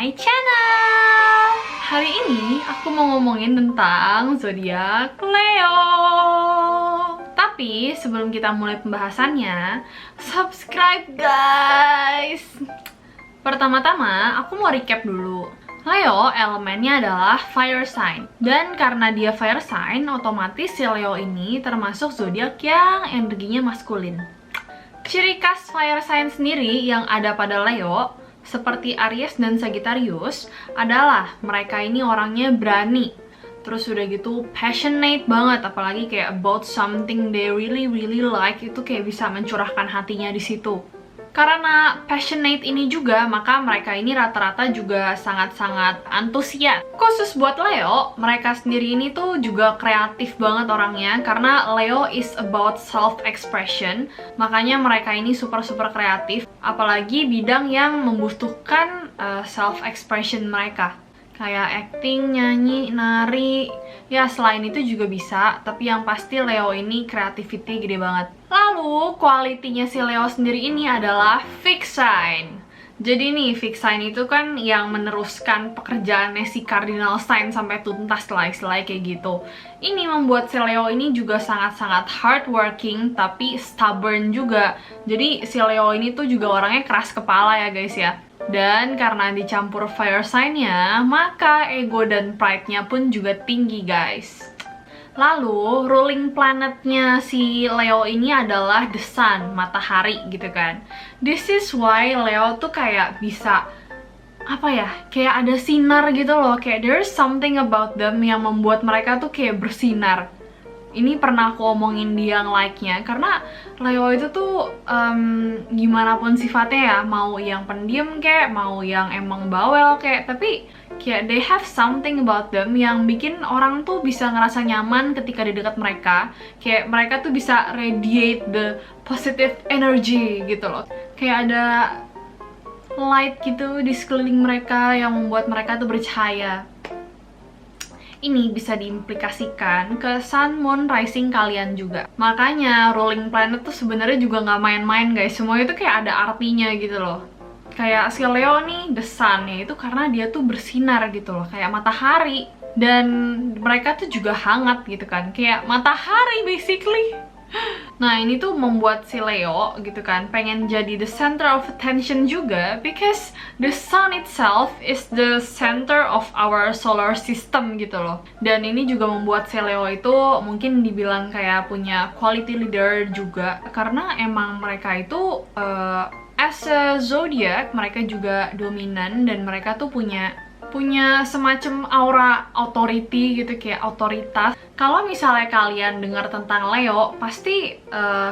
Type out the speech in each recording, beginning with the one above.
my channel. Hari ini aku mau ngomongin tentang zodiak Leo. Tapi sebelum kita mulai pembahasannya, subscribe guys. Pertama-tama aku mau recap dulu. Leo elemennya adalah fire sign. Dan karena dia fire sign, otomatis si Leo ini termasuk zodiak yang energinya maskulin. Ciri khas fire sign sendiri yang ada pada Leo, seperti Aries dan Sagittarius, adalah mereka ini orangnya berani. Terus udah gitu passionate banget, apalagi kayak about something they really like, itu kayak bisa mencurahkan hatinya di situ. Karena passionate ini juga, maka mereka ini rata-rata juga sangat-sangat antusias. Khusus buat Leo, mereka sendiri ini tuh juga kreatif banget orangnya, karena Leo is about self-expression, makanya mereka ini super kreatif, apalagi bidang yang membutuhkan self-expression mereka. Kayak acting, nyanyi, nari, ya selain itu juga bisa, tapi yang pasti Leo ini creativity gede banget. Lalu, kualitinya si Leo sendiri ini adalah fixed sign. Jadi nih, fixed sign itu kan yang meneruskan pekerjaannya si cardinal sign sampai tuntas lah, istilahnya kayak gitu. Ini membuat si Leo ini juga sangat-sangat hardworking, tapi stubborn juga. Jadi si Leo ini tuh juga orangnya keras kepala ya guys ya. Dan karena dicampur fire sign-nya, maka ego dan pride-nya pun juga tinggi guys. Lalu, ruling planet-nya si Leo ini adalah the sun, matahari gitu kan. This is why Leo tuh kayak bisa, apa ya, kayak ada sinar gitu loh. Kayak there's something about them yang membuat mereka tuh kayak bersinar. Ini pernah aku omongin di yang like-nya, karena Leo itu tuh gimana pun sifatnya ya, mau yang pendiam kayak, mau yang emang bawel kayak, tapi kayak they have something about them yang bikin orang tuh bisa ngerasa nyaman ketika di dekat mereka. Kayak mereka tuh bisa radiate the positive energy gitu loh. Kayak ada light gitu di sekeliling mereka yang membuat mereka tuh bercahaya. Ini bisa diimplikasikan ke sun, moon, rising kalian juga. Makanya ruling planet tuh sebenarnya juga nggak main-main guys. Semua itu kayak ada artinya gitu loh. Kayak si Leo nih, the sun ya, itu karena dia tuh bersinar gitu loh, kayak matahari. Dan mereka tuh juga hangat gitu kan, kayak matahari basically. Nah ini tuh membuat si Leo gitu kan pengen jadi the center of attention juga, because the sun itself is the center of our solar system gitu loh. Dan ini juga membuat si Leo itu mungkin dibilang kayak punya quality leader juga, karena emang mereka itu as a zodiac mereka juga dominan, dan mereka tuh punya semacam aura authority gitu, kayak otoritas. Kalau misalnya kalian dengar tentang Leo, pasti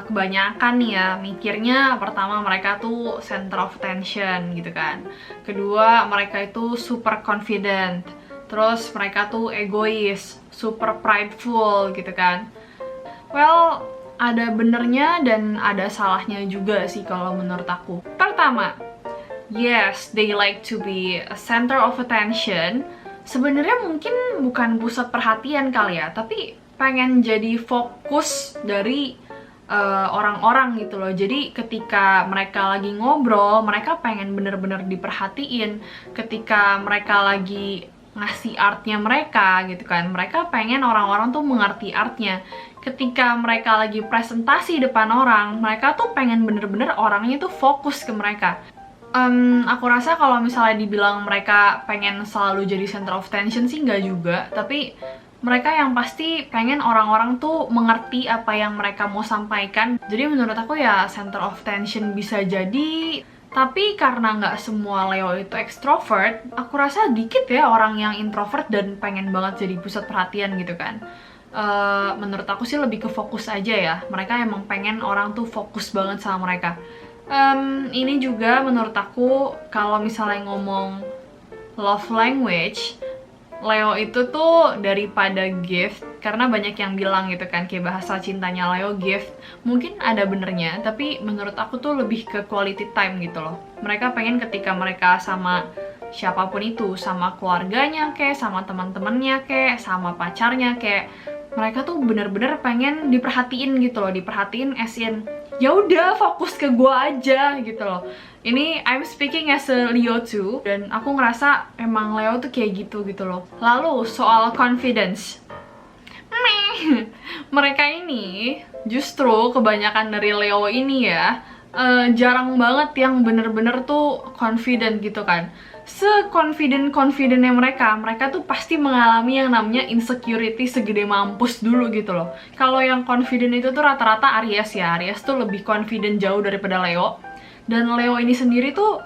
kebanyakan nih ya mikirnya, pertama mereka tuh center of attention gitu kan. Kedua, mereka itu super confident. Terus mereka tuh egois, super prideful gitu kan. Well, ada benernya dan ada salahnya juga sih kalau menurut aku. Pertama, yes, they like to be a center of attention. Sebenarnya mungkin bukan pusat perhatian kali ya, tapi pengen jadi fokus dari orang-orang gitu loh. Jadi ketika mereka lagi ngobrol, mereka pengen bener-bener diperhatiin. Ketika mereka lagi ngasih artnya mereka gitu kan, mereka pengen orang-orang tuh mengerti artnya. Ketika mereka lagi presentasi depan orang, mereka tuh pengen bener-bener orangnya tuh fokus ke mereka. Aku rasa kalau misalnya dibilang mereka pengen selalu jadi center of attention sih nggak juga, tapi mereka yang pasti pengen orang-orang tuh mengerti apa yang mereka mau sampaikan. Jadi menurut aku ya center of attention bisa jadi, tapi karena nggak semua Leo itu extrovert, aku rasa dikit ya orang yang introvert dan pengen banget jadi pusat perhatian gitu kan. Menurut aku sih lebih ke fokus aja ya, mereka emang pengen orang tuh fokus banget sama mereka. Ini juga menurut aku kalau misalnya ngomong love language, Leo itu tuh daripada gift, karena banyak yang bilang gitu kan kayak bahasa cintanya Leo gift. Mungkin ada benernya, tapi menurut aku tuh lebih ke quality time gitu loh. Mereka pengen ketika mereka sama siapapun itu, sama keluarganya kayak, sama teman-temannya kayak, sama pacarnya kayak, mereka tuh bener-bener pengen diperhatiin gitu loh, diperhatiin as in ya udah fokus ke gue aja gitu loh. Ini I'm speaking as a Leo too, dan aku ngerasa emang Leo tuh kayak gitu loh. Lalu soal confidence, mereka ini justru kebanyakan dari Leo ini ya jarang banget yang bener-bener tuh confident gitu kan. Se-confident-confidentnya mereka tuh pasti mengalami yang namanya insecurity segede mampus dulu gitu loh. Kalau yang confident itu tuh rata-rata Aries ya. Aries tuh lebih confident jauh daripada Leo. Dan Leo ini sendiri tuh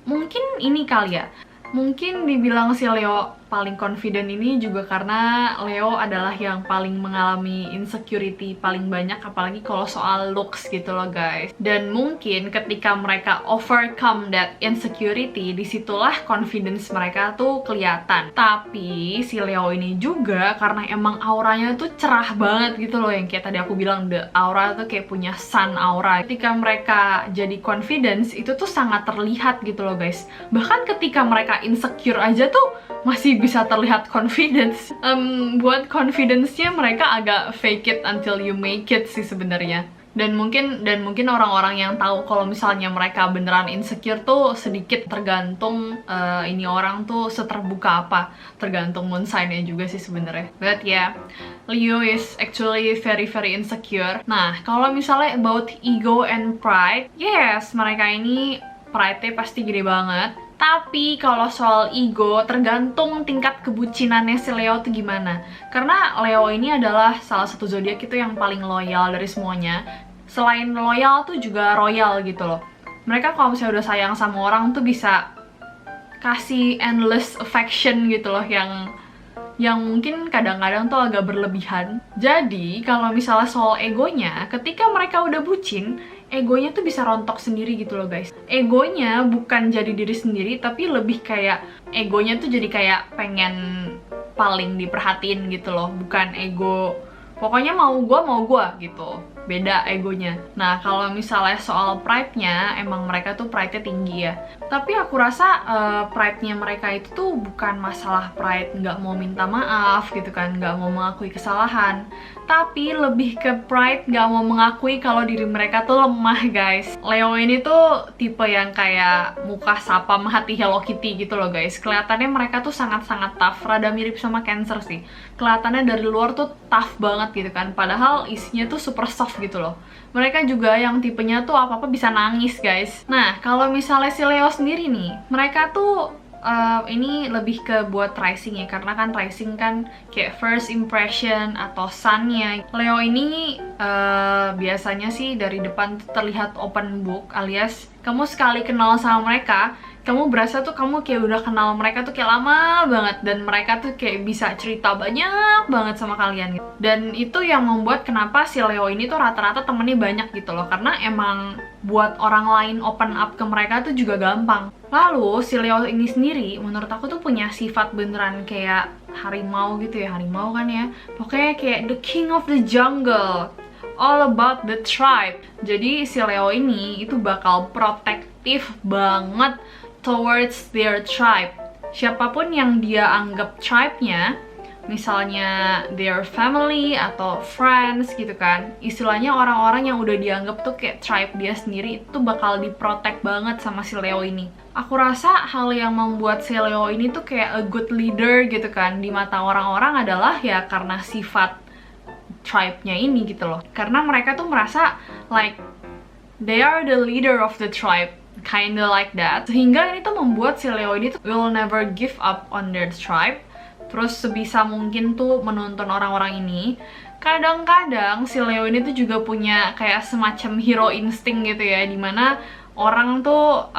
mungkin ini kali ya, mungkin dibilang si Leo paling confident ini juga karena Leo adalah yang paling mengalami insecurity paling banyak, apalagi kalau soal looks gitu loh guys. Dan mungkin ketika mereka overcome that insecurity, disitulah confidence mereka tuh kelihatan. Tapi si Leo ini juga karena emang auranya tuh cerah banget gitu loh, yang kayak tadi aku bilang, the aura tuh kayak punya sun aura. Ketika mereka jadi confidence, itu tuh sangat terlihat gitu loh guys. Bahkan ketika mereka insecure aja tuh masih bisa terlihat confidence. Buat confidence-nya mereka agak fake it until you make it sih sebenarnya. Dan mungkin orang-orang yang tahu kalau misalnya mereka beneran insecure tuh sedikit tergantung ini orang tuh seterbuka apa, tergantung moon sign-nya juga sih sebenarnya. But yeah, Leo is actually very insecure. Nah, kalau misalnya about ego and pride, yes, mereka ini pride-nya pasti gede banget. Tapi kalau soal ego, tergantung tingkat kebucinannya si Leo tuh gimana. Karena Leo ini adalah salah satu zodiak itu yang paling loyal dari semuanya. Selain loyal tuh juga royal gitu loh. Mereka kalau misalnya udah sayang sama orang tuh bisa kasih endless affection gitu loh, yang mungkin kadang-kadang tuh agak berlebihan. Jadi kalau misalnya soal egonya, ketika mereka udah bucin, egonya tuh bisa rontok sendiri gitu loh guys. Egonya bukan jadi diri sendiri, tapi lebih kayak egonya tuh jadi kayak pengen paling diperhatiin gitu loh. Bukan ego, pokoknya mau gua gitu. Beda egonya. Nah, kalau misalnya soal pride-nya, emang mereka tuh pride-nya tinggi ya. Tapi aku rasa pride-nya mereka itu tuh bukan masalah pride nggak mau minta maaf gitu kan, nggak mau mengakui kesalahan. Tapi lebih ke pride nggak mau mengakui kalau diri mereka tuh lemah guys. Leo ini tuh tipe yang kayak muka sapam hati Hello Kitty gitu loh guys. Kelihatannya mereka tuh sangat-sangat tough, rada mirip sama Cancer sih. Kelihatannya dari luar tuh tough banget gitu kan, padahal isinya tuh super soft gitu loh. Mereka juga yang tipenya tuh apa-apa bisa nangis guys. Nah, kalau misalnya si Leo sendiri nih, mereka tuh ini lebih ke buat rising ya, karena kan rising kan kayak first impression atau sun-nya. Leo ini biasanya sih dari depan tuh terlihat open book, alias kamu sekali kenal sama mereka, kamu berasa tuh kamu kayak udah kenal mereka tuh kayak lama banget, dan mereka tuh kayak bisa cerita banyak banget sama kalian gitu. Dan itu yang membuat kenapa si Leo ini tuh rata-rata temennya banyak gitu loh, karena emang buat orang lain open up ke mereka tuh juga gampang. Lalu si Leo ini sendiri menurut aku tuh punya sifat beneran kayak harimau gitu ya, harimau kan ya, pokoknya kayak the king of the jungle, all about the tribe. Jadi si Leo ini itu bakal protektif banget towards their tribe. Siapapun yang dia anggap tribe-nya, misalnya their family atau friends gitu kan, istilahnya orang-orang yang udah dianggap tuh kayak tribe dia sendiri, itu bakal diprotek banget sama si Leo ini. Aku rasa hal yang membuat si Leo ini tuh kayak a good leader gitu kan di mata orang-orang adalah ya karena sifat tribe-nya ini gitu loh. Karena mereka tuh merasa like they are the leader of the tribe, kinda like that. Sehingga ini tuh membuat si Leo ini tuh will never give up on their tribe. Terus sebisa mungkin tuh menuntun orang-orang ini. Kadang-kadang si Leo ini tuh juga punya kayak semacam hero instinct gitu ya, dimana orang tuh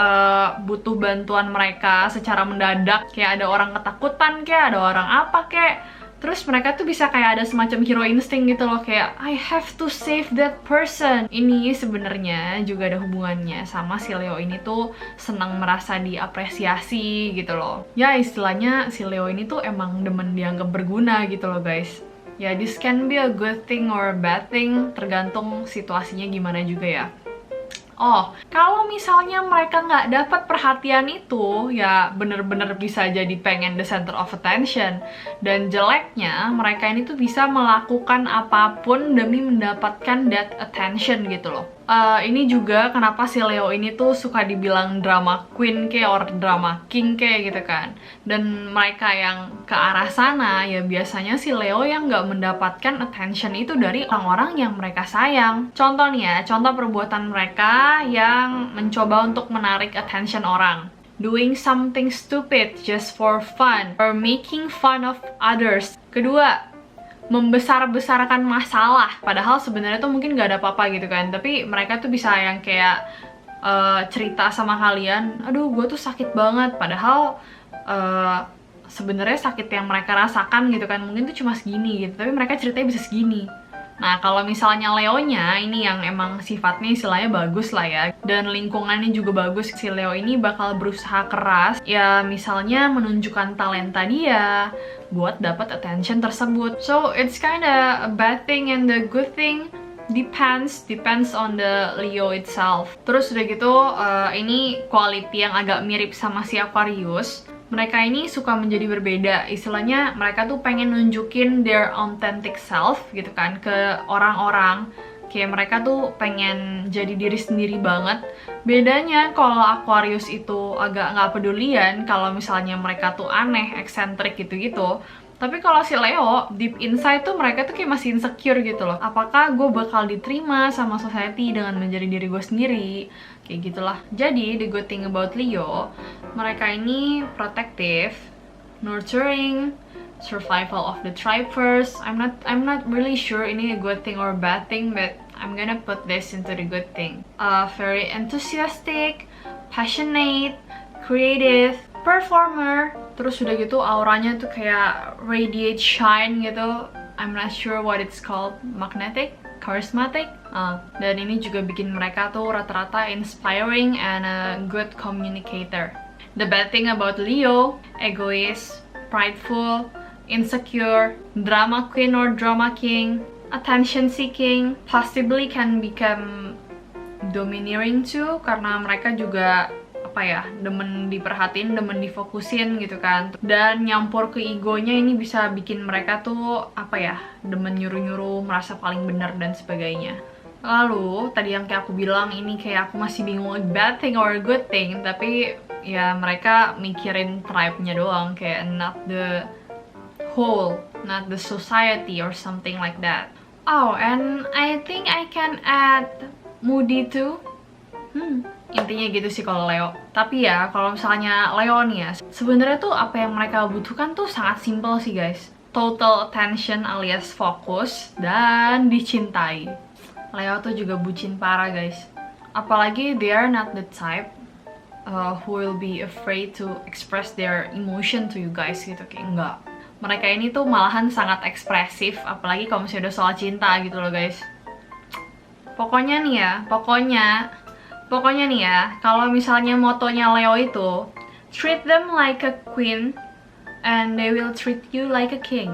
butuh bantuan mereka secara mendadak, kayak ada orang ketakutan, kayak ada orang apa kayak, terus mereka tuh bisa kayak ada semacam hero instinct gitu loh, kayak I have to save that person. Ini sebenarnya juga ada hubungannya sama si Leo ini tuh senang merasa diapresiasi gitu loh. Ya istilahnya si Leo ini tuh emang demen dianggap berguna gitu loh guys. Ya this can be a good thing or a bad thing, tergantung situasinya gimana juga ya. Oh, kalau misalnya mereka nggak dapat perhatian itu, ya bener-bener bisa jadi pengen the center of attention. Dan jeleknya, mereka ini tuh bisa melakukan apapun demi mendapatkan that attention gitu loh. Ini juga kenapa si Leo ini tuh suka dibilang drama queen kayak or drama king kayak gitu kan. Dan mereka yang ke arah sana, ya biasanya si Leo yang nggak mendapatkan attention itu dari orang-orang yang mereka sayang. Contoh nih ya, contoh perbuatan mereka yang mencoba untuk menarik attention orang. Doing something stupid just for fun, or making fun of others. Kedua, membesar-besarkan masalah, padahal sebenarnya tuh mungkin gak ada apa-apa gitu kan, tapi mereka tuh bisa yang kayak cerita sama kalian, aduh gue tuh sakit banget, padahal sebenarnya sakit yang mereka rasakan gitu kan, mungkin tuh cuma segini gitu, tapi mereka ceritanya bisa segini. Nah, kalau misalnya Leonya ini yang emang sifatnya istilahnya bagus lah ya, dan lingkungannya juga bagus, si Leo ini bakal berusaha keras, ya misalnya menunjukkan talenta dia buat dapat attention tersebut. So, it's kinda a bad thing and the good thing depends on the Leo itself. Terus udah gitu, ini quality yang agak mirip sama si Aquarius. Mereka ini suka menjadi berbeda, istilahnya mereka tuh pengen nunjukin their authentic self gitu kan ke orang-orang. Kayak mereka tuh pengen jadi diri sendiri banget. Bedanya kalau Aquarius itu agak nggak pedulian kalau misalnya mereka tuh aneh, eksentrik gitu-gitu. Tapi kalau si Leo, deep inside tuh mereka tuh kayak masih insecure gitu loh. Apakah gue bakal diterima sama society dengan menjadi diri gue sendiri? Kayak gitulah. Jadi, the good thing about Leo, mereka ini protective, nurturing, survival of the tribe first. I'm not really sure ini a good thing or bad thing, but I'm gonna put this into the good thing. Very enthusiastic, passionate, creative, performer. Terus udah gitu auranya tuh kayak radiate shine gitu. I'm not sure what it's called, magnetic, charismatic. Dan ini juga bikin mereka tuh rata-rata inspiring and a good communicator. The bad thing about Leo, egoist, prideful, insecure, drama queen or drama king, attention seeking, possibly can become domineering too, karena mereka juga apa ya, demen diperhatiin, demen difokusin gitu kan, dan nyampur ke egonya ini bisa bikin mereka tuh apa ya, demen nyuruh-nyuruh, merasa paling benar dan sebagainya. Lalu tadi yang kayak aku bilang, ini kayak aku masih bingung bad thing or good thing, tapi ya mereka mikirin tribe-nya doang, kayak not the whole, not the society or something like that. Oh, and I think I can add moody too. Intinya gitu sih kalau Leo. Tapi ya, kalau misalnya Leo nih ya, sebenarnya tuh apa yang mereka butuhkan tuh sangat simple sih guys. Total attention alias fokus dan dicintai. Leo tuh juga bucin parah guys. Apalagi they are not the type who will be afraid to express their emotion to you guys gitu, kayak enggak. Mereka ini tuh malahan sangat ekspresif, apalagi kalau misalnya udah soal cinta gitu loh guys. Pokoknya nih ya, kalau misalnya motonya Leo itu treat them like a queen and they will treat you like a king.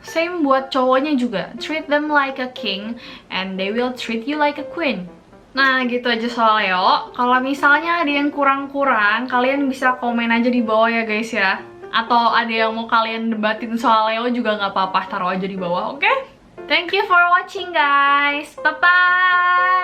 Same buat cowoknya juga, treat them like a king and they will treat you like a queen. Nah gitu aja soal Leo. Kalau misalnya ada yang kurang-kurang, kalian bisa komen aja di bawah ya guys ya. Atau ada yang mau kalian debatin soal Leo juga nggak apa-apa, taruh aja di bawah, oke? Thank you for watching guys, bye-bye!